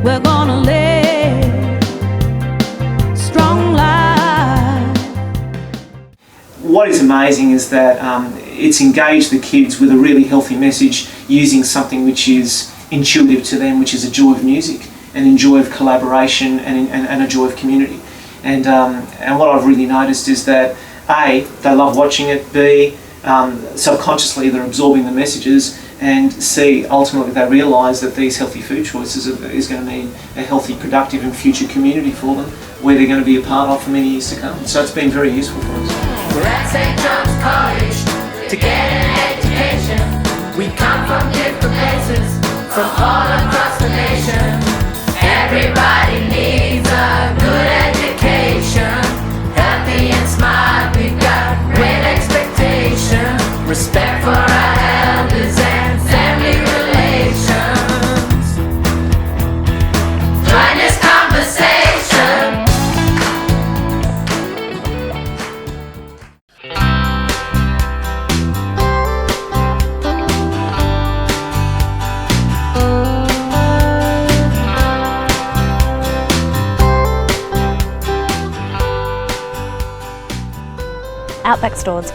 we're gonna live strong life. What is amazing is that it's engaged the kids with a really healthy message using something which is intuitive to them, which is a joy of music and a joy of collaboration and a joy of community. And what I've really noticed is that A, they love watching it, B, subconsciously they're absorbing the messages, and C, ultimately they realise that these healthy food choices is going to mean a healthy, productive and future community for them, where they're going to be a part of for many years to come. So it's been very useful for us. We're at St. John's College to get an education. We come from different places, from all across the nation. Everybody needs a good education. Healthy and smart, we've got great expectation. Respect for our elders and family relations. Join this conversation. Outback Stores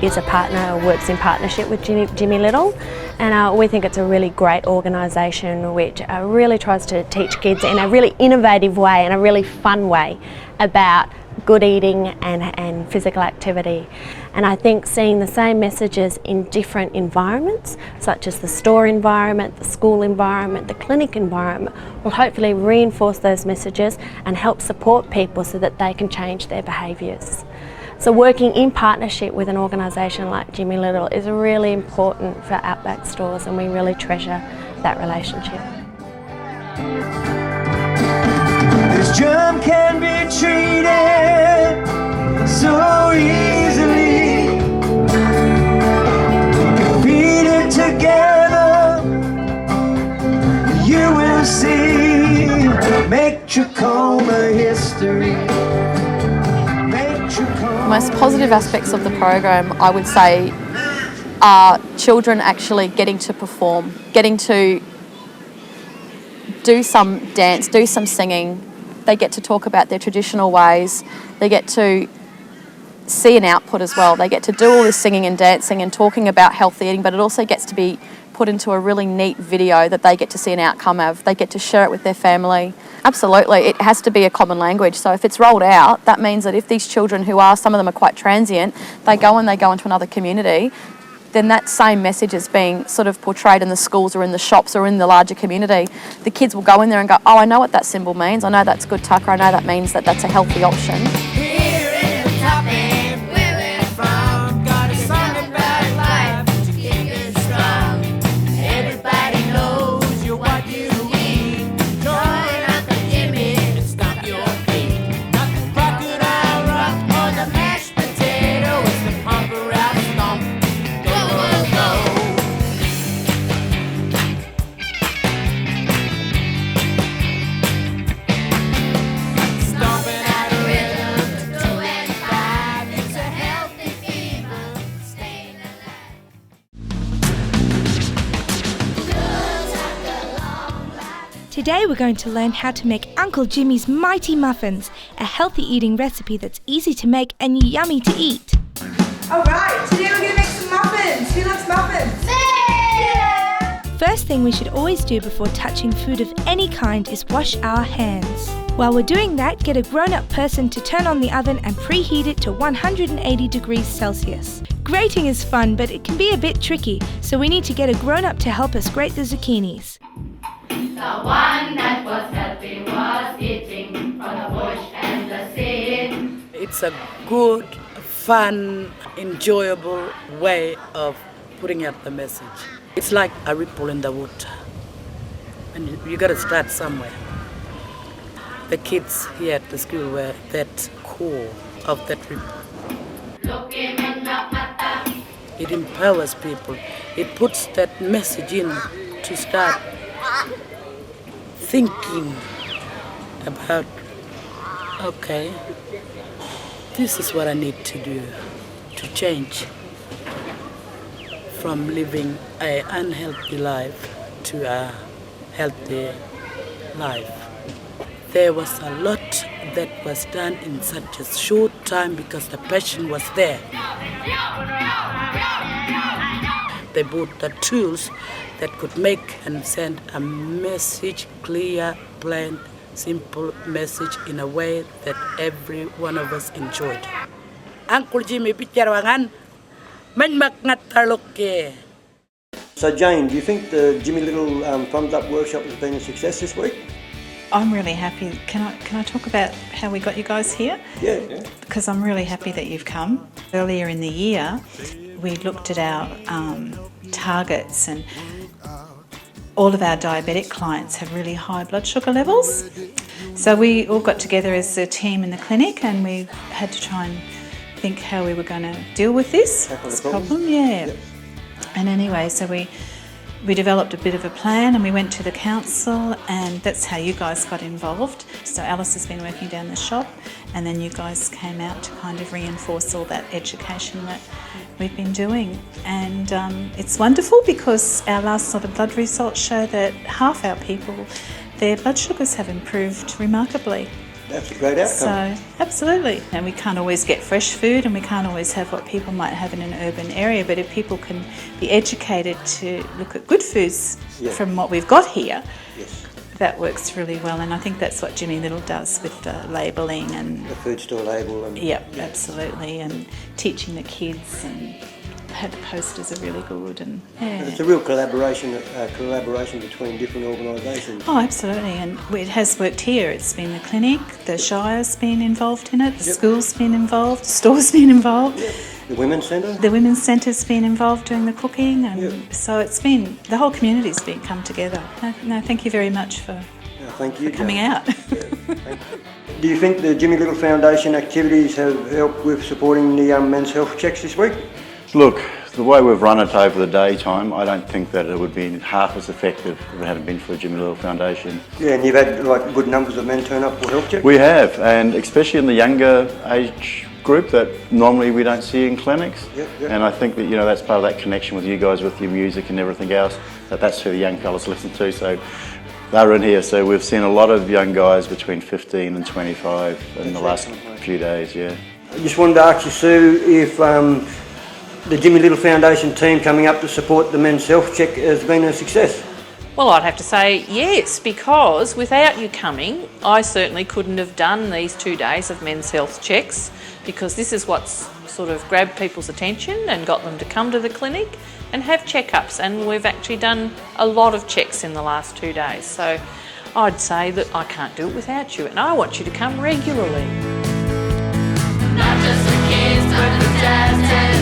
is a partner, works in partnership with Jimmy Little, and we think it's a really great organisation which really tries to teach kids in a really innovative way and a really fun way about good eating and physical activity. And I think seeing the same messages in different environments, such as the store environment, the school environment, the clinic environment, will hopefully reinforce those messages and help support people so that they can change their behaviours. So working in partnership with an organisation like Jimmy Little is really important for Outback Stores, and we really treasure that relationship. This germ can be treated so easily. Feed it together, you will see. Make trachoma history. The most positive aspects of the program, I would say, are children actually getting to perform, getting to do some dance, do some singing. They get to talk about their traditional ways. They get to see an output as well. They get to do all this singing and dancing and talking about healthy eating, but it also gets to be put into a really neat video that they get to see an outcome of. They get to share it with their family. Absolutely, it has to be a common language. So if it's rolled out, that means that if these children some of them are quite transient, they go into another community, then that same message is being sort of portrayed in the schools or in the shops or in the larger community. The kids will go in there and go, oh, I know what that symbol means. I know that's good tucker. I know that means that that's a healthy option. Today we're going to learn how to make Uncle Jimmy's Mighty Muffins, a healthy eating recipe that's easy to make and yummy to eat. Alright, today we're going to make some muffins. Who loves muffins? Yeah! First thing we should always do before touching food of any kind is wash our hands. While we're doing that, get a grown-up person to turn on the oven and preheat it to 180 degrees Celsius. Grating is fun, but it can be a bit tricky, so we need to get a grown-up to help us grate the zucchinis. The one that was healthy was eating from the bush and the seed. It's a good, fun, enjoyable way of putting out the message. It's like a ripple in the water. And you got to start somewhere. The kids here at the school were that core of that ripple. It empowers people. It puts that message in to start thinking about, okay, this is what I need to do to change from living an unhealthy life to a healthy life. There was a lot that was done in such a short time because the passion was there. They bought the tools that could make and send a message, clear, plain, simple message in a way that every one of us enjoyed. Uncle Jimmy Picharawangan, Manmaknataloke. So Jane, do you think the Jimmy Little Thumbs Up workshop has been a success this week? I'm really happy. Can I talk about how we got you guys here? Yeah. Because I'm really happy that you've come. Earlier in the year, we looked at our targets, and all of our diabetic clients have really high blood sugar levels. So we all got together as a team in the clinic, and we had to try and think how we were going to deal with this problem. Yeah. Yep. And anyway, so we developed a bit of a plan, and we went to the council, and that's how you guys got involved. So Alice has been working down the shop, and then you guys came out to kind of reinforce all that education that we've been doing. And it's wonderful because our last lot of blood results show that half our people, their blood sugars have improved remarkably. That's a great outcome. So, absolutely. And we can't always get fresh food, and we can't always have what people might have in an urban area, but if people can be educated to look at good foods from what we've got here, that works really well. And I think that's what Jimmy Little does with the labelling and the food store label. And absolutely. And teaching the kids, and the posters are really good. And it's a real collaboration between different organisations. Oh, absolutely. And it has worked here. It's been the clinic, the Shire's been involved in it, the school's been involved, the store's been involved. The Women's Centre? The Women's Centre's been involved doing the cooking, and so it's been, the whole community's been come together. No, thank you very much for coming out. Thank you. Do you think the Jimmy Little Foundation activities have helped with supporting the men's health checks this week? Look, the way we've run it over the daytime, I don't think that it would be half as effective if it hadn't been for the Jimmy Little Foundation. Yeah, and you've had good numbers of men turn up for health checks? We have, and especially in the younger age group that normally we don't see in clinics. And I think that that's part of that connection with you guys, with your music and everything else, that's who the young fellas listen to. So they're in here, so we've seen a lot of young guys between 15 and 25 in the last few days. I just wanted to ask you, Sue, if the Jimmy Little Foundation team coming up to support the men's health check has been a success? Well, I'd have to say yes, because without you coming, I certainly couldn't have done these 2 days of men's health checks, because this is what's sort of grabbed people's attention and got them to come to the clinic and have checkups, and we've actually done a lot of checks in the last 2 days. So I'd say that I can't do it without you, and I want you to come regularly. Not just the kids, but the dads.